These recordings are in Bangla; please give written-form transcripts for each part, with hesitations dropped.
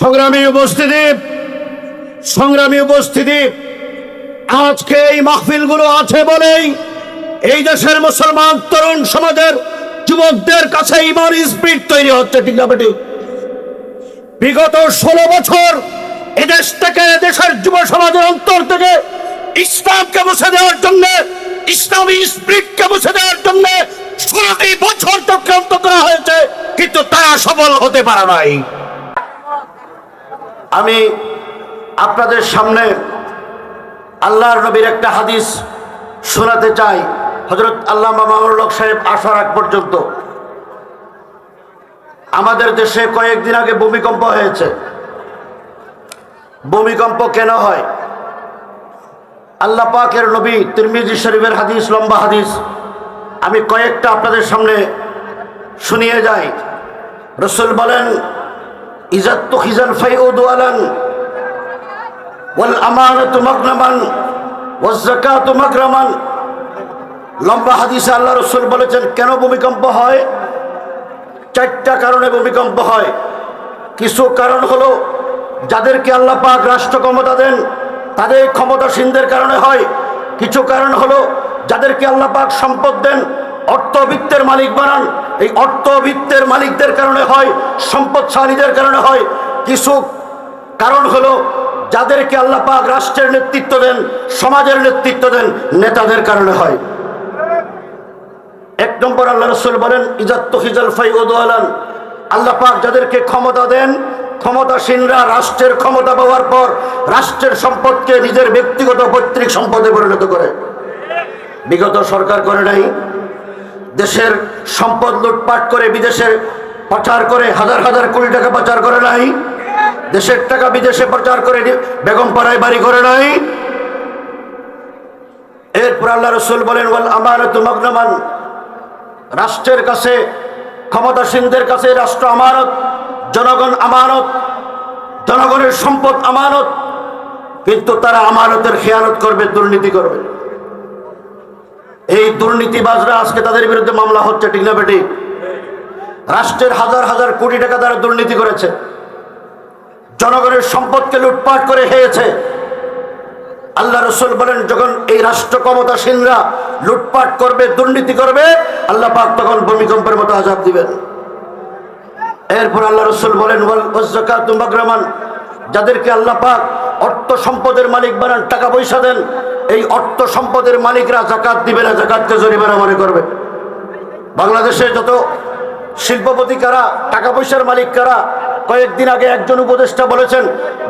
সংগ্রামী উপস্থিতি, আজকে এই মাহফিলগুলো আছে বলেই এই দেশের মুসলমান তরুণ সমাজের যুবকদের কাছে ইমান স্পিরিট তৈরি হচ্ছে, ঠিক না বেটি? বিগত 16 বছর এদেশ থেকে, দেশের যুব সমাজের অন্তর থেকে ইসলামকে মুছে দেওয়ার জন্য, ইসলামী স্পিরিটকে মুছে দেওয়ার জন্য 16টি বছর চক্রান্ত করা হয়েছে, কিন্তু তারা সফল হতে পারে নাই। আমি আপনাদের সামনে আল্লাহর নবীর একটা হাদিস শোনাতে চাই। হযরত আল্লামা মামুনুল হক সাহেব আসার আগ পর্যন্ত আমাদের দেশে কয়েকদিন আগে ভূমিকম্প হয়েছে। ভূমিকম্প কেন হয়? আল্লাহ পাকের নবী তিরমিজি শরীফের হাদিস, লম্বা হাদিস, আমি কয়েকটা আপনাদের সামনে শুনিয়ে যাই। রাসূল বলেন, ইজাত্তু খিজাল ফাইউদু আলান ওয়াল আমানাতু মাগনামান ওয়াজ যাকাতু মাগরামান। লম্বা হাদিসে আল্লাহ রাসূল বলেছেন কেন ভূমিকম্প হয়। 4টা কারণে ভূমিকম্প হয়। কিছু কারণ হলো যাদেরকে আল্লাহ পাক রাষ্ট্র ক্ষমতা দেন তাদের ক্ষমতাসীনদের কারণে হয়। কিছু কারণ হলো যাদেরকে আল্লাহ পাক সম্পদ দেন, অর্থবিত্তের মালিক বানান, এই অর্থবিত্তের মালিকদের কারণে হয়, সম্পদশালীদের কারণে হয়। কিছু কারণ হলো যাদেরকে আল্লাহ পাক রাষ্ট্রের নেতৃত্ব দেন, সমাজের নেতৃত্ব দেন, নেতাদের কারণে হয়। 1 নম্বর আল্লাহ রাসূল বলেন, ইজাত্তু খিজাল ফাইউদু আলান। আল্লাহ পাক যাদেরকে ক্ষমতা দেন, ক্ষমতাসীনরা রাষ্ট্রের ক্ষমতা পাওয়ার পর রাষ্ট্রের সম্পদকে নিজের ব্যক্তিগত পৈতৃক সম্পদে পরিণত করে। বিগত সরকার করে নাই। দেশের সম্পদ লুটপাট করে বিদেশে পাচার করে হাজার হাজার কোটি টাকা পাচার করে নাই। দেশের টাকা বিদেশে পাচার করে বেগমপাড়ায় বাড়ি করে নাই। এরপর আল্লাহ রাসূল বলেন, ওয়াল আমানাতু মাগনামান। রাষ্ট্রের কাছে, ক্ষমতাসীনদের কাছে রাষ্ট্র আমানত, জনগণ আমানত, জনগণের সম্পদ আমানত, কিন্তু তারা আমানতের খেয়ানত করবে, দুর্নীতি করবে। এই দুর্নীতিবাজরা আজকে তাদের বিরুদ্ধে মামলা হচ্ছে, ঠিক না বেটি? রাষ্ট্রের হাজার হাজার কোটি টাকা তারা দুর্নীতি করেছে, জনগণের সম্পদকে লুটপাট করে খেয়েছে। আল্লাহ রাসূল বলেন, যখন এই রাষ্ট্র ক্ষমতাসীনরা লুটপাট করবে, দুর্নীতি করবে, আল্লাহ পাক তখন ভূমিকম্পের মতো আযাব দিবেন। এরপর আল্লাহ রাসূল বলেন, ওয়াজ যাকাতু মাগরামান। যাদেরকে আল্লাহ পাক অর্থ সম্পদের মালিক বানান, টাকা পয়সা দেন, এই অর্থ সম্পদের মালিকরা যাকাত দিবে না, যাকাতকে জরিমানা মনে করবে। বাংলাদেশে যত শিল্পপতি কারা, টাকা পয়সার মালিক কারা, কয়েকদিন আগে একজন উপদেষ্টা বলেছেন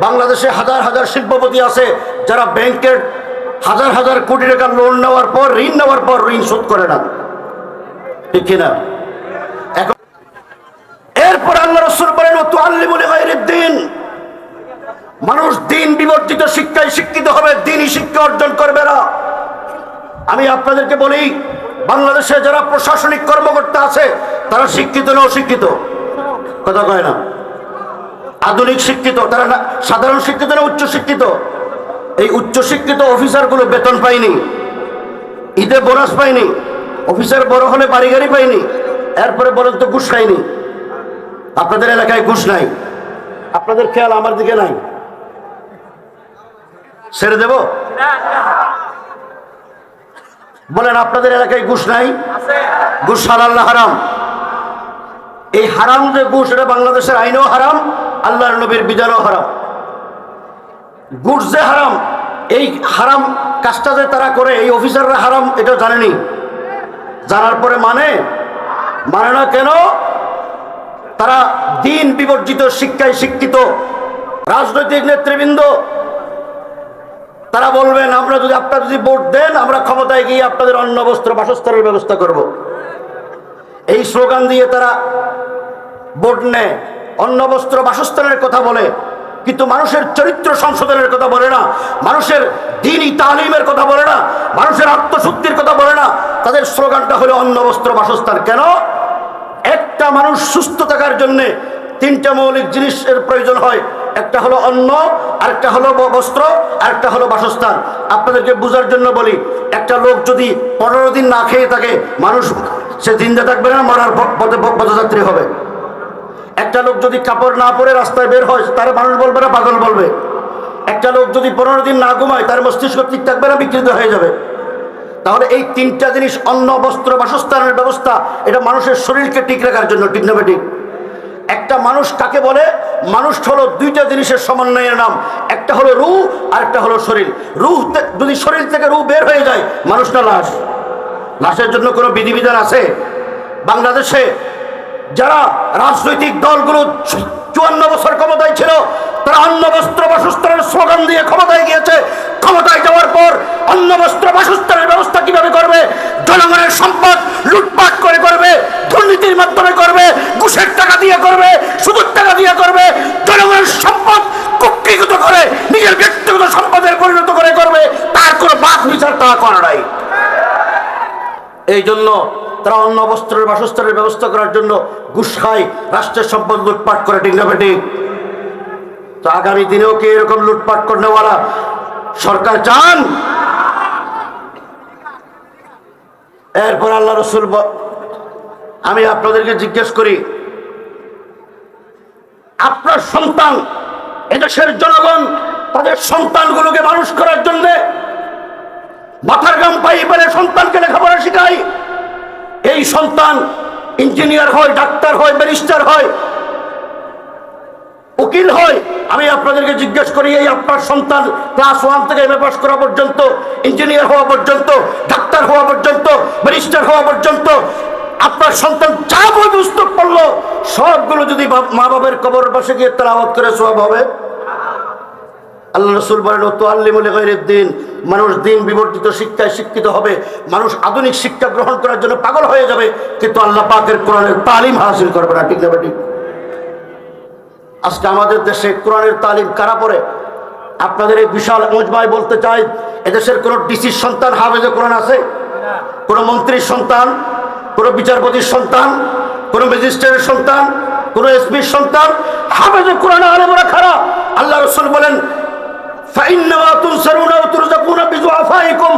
বাংলাদেশে হাজার হাজার শিল্পপতি আছে যারা ব্যাংকের হাজার হাজার কোটি টাকা লোন নেওয়ার পর, ঋণ নেওয়ার পর ঋণ শোধ করে না, ঠিক কিনা? এরপর আল্লাহ রাসূল বলেন, তুআল্লিমু লিগায়রিদ্দিন। মানুষ দিন বিবর্জিত শিক্ষায় শিক্ষিত হবে, দিনই শিক্ষা অর্জন করবে না। আমি আপনাদেরকে বলি, বাংলাদেশে যারা প্রশাসনিক কর্মকর্তা আছে তারা শিক্ষিত না অশিক্ষিত? কথা কয় না। আধুনিক শিক্ষিত তারা না, সাধারণ শিক্ষিত না উচ্চ শিক্ষিত? এই উচ্চ শিক্ষিত অফিসারগুলো বেতন পায়নি, ঈদে বোনাস পায়নি, অফিসার বড় হলে বাড়ি গাড়ি পায়নি, এরপরে বলেন তো ঘুষ খায়নি। আপনাদের এলাকায় ঘুষ নাই, আপনাদের খেয়াল আমার দিকে নাই, ছেড়ে দেব? বলেন আপনাদের এলাকায় ঘুষ নাই? ঘুষ হালাল না হারাম? এই হারাম যে ঘুষ, এটা বাংলাদেশের আইনেও হারাম, আল্লাহর নবীর বিধানেও হারাম। ঘুষ যে হারাম, এই হারাম কাজটা যে তারা করে, এই অফিসাররা হারাম এটা জানেনি, জানার পরে মানে না কেন? তারা দিন বিবর্জিত শিক্ষায় শিক্ষিত। রাজনৈতিক নেতৃবৃন্দ তারা বলবেন, আপনারা যদি ভোট দেন, আমরা ক্ষমতায় গিয়ে আপনাদের অন্ন বস্ত্র বাসস্থানের ব্যবস্থা করব। এই স্লোগান দিয়ে তারা ভোট নেয়, অন্ন বস্ত্র বাসস্থানের কথা বলে, কিন্তু মানুষের চরিত্র সংশোধনের কথা বলে না, মানুষের দ্বীনি তালিমের কথা বলে না, মানুষের আত্মশুদ্ধির কথা বলে না। তাদের স্লোগানটা হলো অন্ন বস্ত্র বাসস্থান। কেন? একটা মানুষ সুস্থ থাকার জন্য 3টা মৌলিক জিনিসের প্রয়োজন হয়। একটা হলো অন্ন, আরেকটা হলো বস্ত্র, আরেকটা হলো বাসস্থান। আপনাদেরকে বোঝার জন্য বলি, একটা লোক যদি 15 দিন না খেয়ে থাকে, মানুষ সে জিন্দা থাকবে না, মরার পথযাত্রী হবে। একটা লোক যদি কাপড় না পরে রাস্তায় বের হয় তার মানুষ বলবে না, পাগল বলবে। একটা লোক যদি 15 দিন না ঘুমায় তার মস্তিষ্ক ঠিক থাকবে না, বিকৃত হয়ে যাবে। তাহলে এই তিনটা জিনিস, অন্ন, বস্ত্র, বাসস্থানের ব্যবস্থা, এটা মানুষের শরীরকে ঠিক রাখার জন্য, ঠিক না বেঠিক? একটা মানুষ কাকে বলে? মানুষ হলো দুইটা জিনিসের সমন্বয়ের নাম। একটা হলো রূহ আর একটা হলো শরীর। রূহ যদি শরীর থেকে রূহ বের হয়ে যায়, মানুষ না লাশ? লাশের জন্য কোনো বিধিবিধান আছে? বাংলাদেশে যারা রাজনৈতিক দলগুলো 54 বছর ক্ষমতায় ছিল, তারা অন্ন, বস্ত্র, বাসস্থানের স্লোগান দিয়ে ক্ষমতায় গিয়েছে। ক্ষমতায় যাওয়ার পর অন্ন, বস্ত্র, বাসস্থানের ব্যবস্থা কিভাবে করবে? জনগণের সম্পদ লুটপাট করে করবে, দুর্নীতির মাধ্যমে করবে, ঘুষের টাকা দিয়ে করবে, সুদের টাকা দিয়ে করবে। জনগণের সম্পদ কুক্ষিগত করে নিজের ব্যক্তিগত সম্পদের পরিণত করে করবে। তার কোনো বাদ বিচার তারা করে নাই। এই জন্য তারা অন্ন, বস্ত্রের, বাসস্থানের ব্যবস্থা করার জন্য ঘুষ খায়, রাষ্ট্রের সম্পদ লুটপাট করে, ঠিক না বেঠিক? তো আগামী দিনেও কি এরকম লুটপাট করনেওয়ালা সরকার চান? এরপর আল্লাহ রসুল, আমি আপনাদেরকে জিজ্ঞেস করি, আপনার সন্তান, এদেশের জনগণ তাদের সন্তানগুলোকে মানুষ করার জন্য মাথার ঘাম পাই বলে সন্তানকে লেখাপড়া শিখায়। এই সন্তান ইঞ্জিনিয়ার হয়, ডাক্তার হয়, ব্যারিস্টার হয়, উকিল হয়। আমি আপনাদেরকে জিজ্ঞেস করি, এই আপনার সন্তান ক্লাস 1 থেকে এমএ পাস করা পর্যন্ত, ইঞ্জিনিয়ার হওয়া পর্যন্ত, ডাক্তার হওয়া পর্যন্ত, ব্যারিস্টার হওয়া পর্যন্ত আপনার সন্তান যা বই পুস্তক পড়লো সবগুলো যদি মা বাবার কবর পাশে গিয়ে তেলাওয়াত করে সওয়াব হবে? আল্লাহ রসুল বলেন, তুআল্লিমুল গায়রিদ দ্বীন, মানুষ দিন বিবর্জিত শিক্ষায় শিক্ষিত হবে, মানুষ আধুনিক শিক্ষা গ্রহণ করার জন্য পাগল হয়ে যাবে, কিন্তু আল্লাহ পাকের কোরআনের তালিম হাসিল করবে না, ঠিক না বেঠিক? আজকে আমাদের দেশে কোরআনের তালিম কারা পড়ে? আপনাদের এই বিশাল মজমায় বলতে চাই, এদেশের কোন ডিসির সন্তান হাফেজে কোরআন আছে? কোন মন্ত্রীর সন্তান, কোন বিচারপতির সন্তান, কোন ম্যাজিস্ট্রেটের সন্তান, কোন এসপির সন্তান হাফেজে কোরআন আলেমরা খারাপ? আল্লাহ রাসূল বলেন, ফাইন্নামা তুনসারুনা ওয়া তুরযাকুনা বিযুআফাইকুম,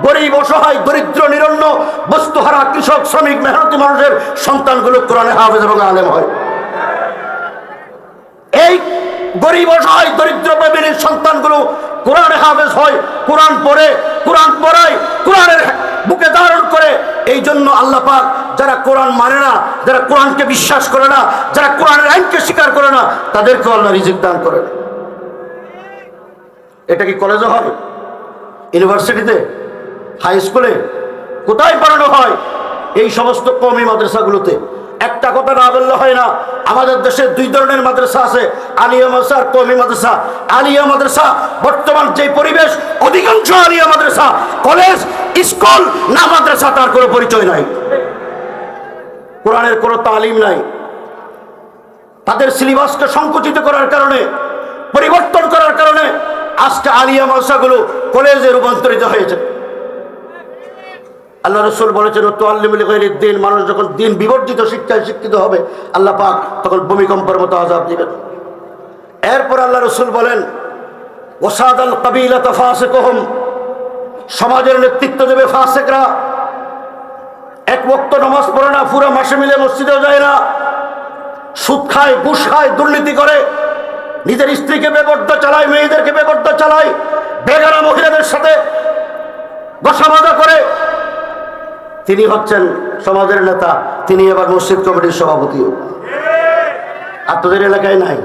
গরীব, অসহায়, দরিদ্র, নিরন্ন, বস্তুহারা, কৃষক, শ্রমিক, মেহনতি মানুষের সন্তানগুলো কোরআনে হাফেজ এবং আলেম হয়। এই গরীব, অসহায়, দরিদ্র ফ্যামিলির সন্তানগুলো কোরআনে হাফেজ হয়, কোরআন পড়ে, কোরআন পড়ায়, কোরআনের বুকে ধারণ করে। এই জন্য আল্লাহ পাক যারা কোরআন মানে না, যারা কোরআনকে বিশ্বাস করে না, যারা কোরআনের আইনকে স্বীকার করে না, তাদেরকে আল্লাহ রিজিক দান করেন। এটা কি কলেজে হয়, ইউনিভার্সিটিতে, হাই স্কুলে, কোথায় পড়ানো হয়? এই সমস্ত কওমি মাদ্রাসাগুলোতে। একটা কথা না বললে হয় না, আমাদের দেশে 2 ধরনের মাদ্রাসা আছে, আলিয়া মাদ্রাসা আর কওমি মাদ্রাসা। আলিয়া মাদ্রাসা বর্তমান যে পরিবেশ, অধিকাংশ আলিয়া মাদ্রাসা কলেজ, স্কুল না মাদ্রাসা, তার কোনো পরিচয় নাই, কোরআনের কোনো তালিম নাই। তাদের সিলেবাসকে সংকুচিত করার কারণে, পরিবর্তন করার কারণে আজকে আলিয়া মাদ্রাসাগুলো কলেজে রূপান্তরিত হয়েছে। আল্লাহ রসুল বলেছেন, তুআল্লিমুল গায়রিদ দ্বীন, মানুষ যখন দিন বিবর্জিত শিক্ষায় শিক্ষিত হবে, আল্লাহ পাক তখন ভূমিকম্পের মতো আযাব দিবেন। এরপর আল্লাহ রসুল বলেন, ওয়াসাদাল কাবিলাতা ফাসিকুহুম, সমাজের নেতৃত্ব দেবে ফাসিকরা। এক ওয়াক্ত নামাজ পড়ে না, পুরো মাসে মিলে মসজিদেও যায় না, সুদ খায়, ঘুষ খায়, দুর্নীতি করে, নিজের স্ত্রীকে বেপরদা চালায়, মেয়েদেরকে বেপরদা চালায়, বেগানা মহিলাদের সাথে বসাবাদা করে। তিনি হচ্ছেন সমাজের নেতা, তিনি এবার মসজিদ কমিটির সভাপতিও। আপনাদের এলাকায় নাই?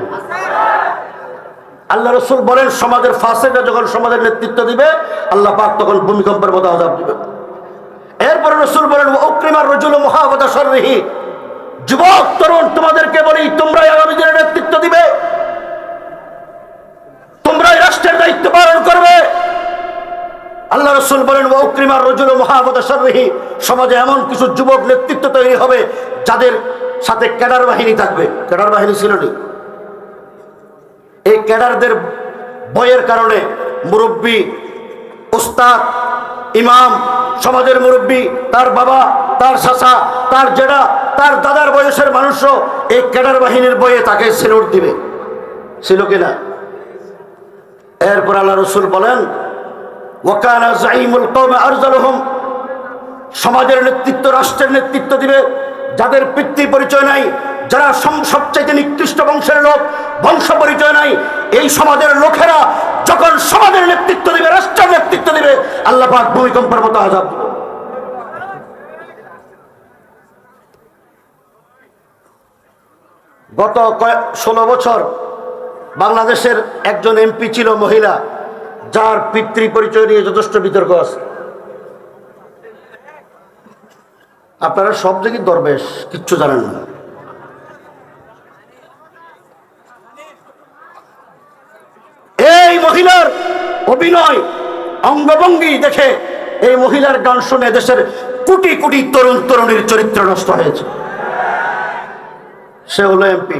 আল্লাহ রসুল বলেন, সমাজের ফাসিকরা যখন সমাজের নেতৃত্ব দিবে, আল্লাহ পাক তখন ভূমিকম্পের মতো আযাব দিবে। এরপরে রসুল বলেন, উকরিমার রাজুলু মুহাবাদা শাররিহি, যুবক তরুণ তোমাদেরকে বলি, তোমরাই আগামী দিনের নেতৃত্ব দিবে, তোমরাই রাষ্ট্রের দায়িত্ব পালন করবে। আল্লাহ রসুল বলেন, উকরিমার রাজুলু মুহাবাদা শাররিহি, সমাজে এমন কিছু যুবক নেতৃত্ব তৈরি হবে যাদের সাথে ক্যাডার বাহিনী থাকবে। ক্যাডার বাহিনী ছিল না? এই ক্যাডারদের বয়ের কারণে মুরব্বী, উস্তাদ, ইমাম, সমাজের মুরব্বী, তার বাবা, তার চাচা, তার জেঠা, তার দাদার বয়সের মানুষও এই ক্যাডার বাহিনীর বয়ে তাকে সেলুট দিবে। ছিল কিনা? এরপর আল্লাহ রসুল বলেন, ওয়াকানা যাইমুল কওমি আরজালুহুম, সমাজের নেতৃত্ব, রাষ্ট্রের নেতৃত্ব দিবে যাদের পিতৃ পরিচয় নাই, যারা সবচাইতে নিকৃষ্ট বংশের লোক, বংশ পরিচয় নাই, এই সমাজের লোকেরা যখন সমাজের নেতৃত্ব দিবে, রাষ্ট্রের নেতৃত্ব দিবে, আল্লাহ পাক ভূমিকম্পের মতো আযাব দিবে। গত 16 বছর বাংলাদেশের একজন এমপি ছিল মহিলা, যার পিতৃ পরিচয় নিয়ে যথেষ্ট বিতর্ক আছে। আপনারা সব জায়গায় দরবেশ, কিচ্ছু জানেন না। এই মহিলার অভিনয়, অঙ্গভঙ্গি দেখে, এই মহিলার গান শুনে দেশের কোটি কোটি তরুণ তরুণীর চরিত্র নষ্ট হয়েছে। সে হলো এমপি।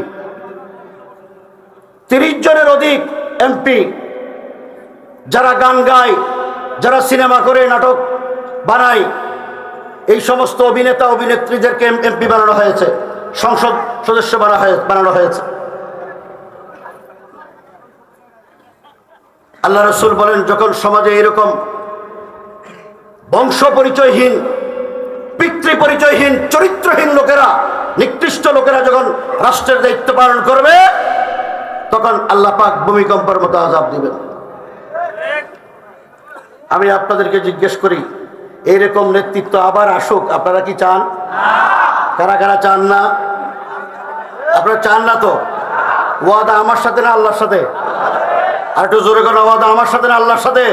30 জনের অধিক এমপি, যারা গান গায়, যারা সিনেমা করে, নাটক বানায়, এই সমস্ত অভিনেতা অভিনেত্রীদেরকে এমপি বানানো হয়েছে, সংসদ সদস্য বানানো হয়েছে। আল্লাহ রাসূল বলেন, যখন সমাজে এরকম বংশ পরিচয়হীন, পিতৃ পরিচয়হীন, চরিত্রহীন লোকেরা, নিকৃষ্ট লোকেরা যখন রাষ্ট্রের দায়িত্ব পালন করবে, তখন আল্লাহ পাক ভূমিকম্পের মতো আযাব দিবেন। আমি আপনাদেরকে জিজ্ঞেস করি, এইরকম নেতৃত্ব আবার আসুক, আপনারা কি চান? কারা কারা চান না? আপনারা চান না তো? ওয়াদা আমার সাথে না আল্লাহর সাথে? আর একটু জোরে করে, ওয়াদা আমার সাথে না আল্লাহর সাথে?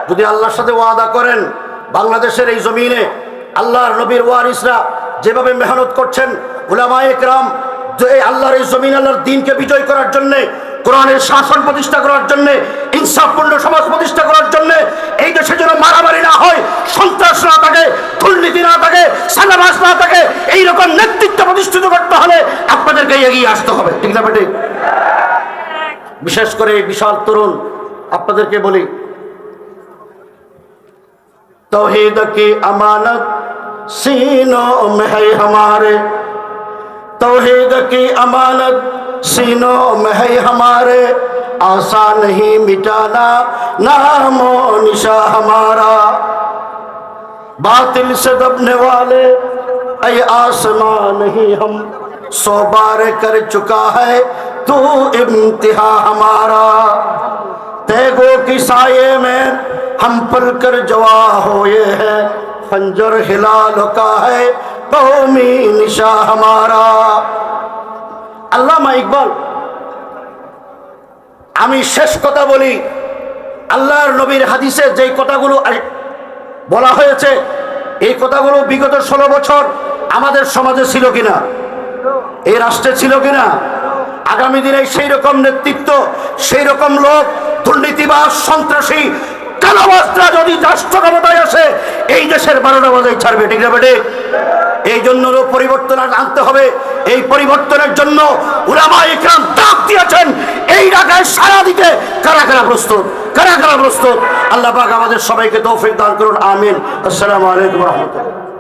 যদি আল্লাহর সাথে ওয়াদা করেন, বাংলাদেশের এই জমিনে আল্লাহর নবীর ওয়ারিসরা যেভাবে মেহনত করছেন, উলামায়ে কেরাম এই আল্লাহর এই জমিন, আল্লাহর দ্বীনকে বিজয় করার জন্যে, কোরআনের শাসন প্রতিষ্ঠা করার জন্যে, ইনসাফপূর্ণ সমাজ প্রতিষ্ঠা করার জন্যে, এই দেশে যেন মারামারি না হয়, সন্ত্রাস না থাকে, দুর্নীতি না থাকে, সাদাবাজ না থাকে, এইরকম নেতৃত্ব প্রতিষ্ঠিত করতে হলে আপনাদেরকে এগিয়ে আসতে হবে। ঠিক না বেটি? বিশেষ করে বিশাল তরুণ আপনাদেরকে বলি, तौहीद की अमानत सीनों में है हमारे, तौहीद की अमानत सीनों में है हमारे, आसान नहीं मिटाना नामो निशा हमारा, बातिल से दबने वाले ऐ आसमां नहीं हम, 100 बार कर चुका है तू इम्तिहा हमारा, तेगो की साये में हम पल कर जवा हुए हैं, खंजर हिलाल का है कौमी निशा हमारा। আল্লামা ইকবাল, আমি শেষ কথা বলি, আল্লাহর নবীর হাদিসে যেই কথাগুলো বলা হয়েছে, এই কথাগুলো বিগত 16 বছর আমাদের সমাজে ছিল কিনা, এই রাষ্ট্রে ছিল কিনা? আগামী দিনে সেই রকম নেতৃত্ব, সেই রকম লোক, দুর্নীতিবাজ, সন্ত্রাসী, কালোবাজরা যদি রাষ্ট্র ক্ষমতায় আসে, এই দেশের 12টা বাজাই ছাড়বে। ঠিক না বেটে? এই জন্য পরিবর্তন আনতে হবে। এই পরিবর্তনের জন্য উলামায়ে কেরাম ডাক দিয়েছেন, এই ঢাকায় সারা দিতে কারা কারা প্রস্তুত, কারা কারা প্রস্তুত? আল্লাহ পাক আমাদের সবাইকে তৌফিক দান করুন, আমিন। আসসালামু আলাইকুম ওয়া রাহমাতুল্লাহ।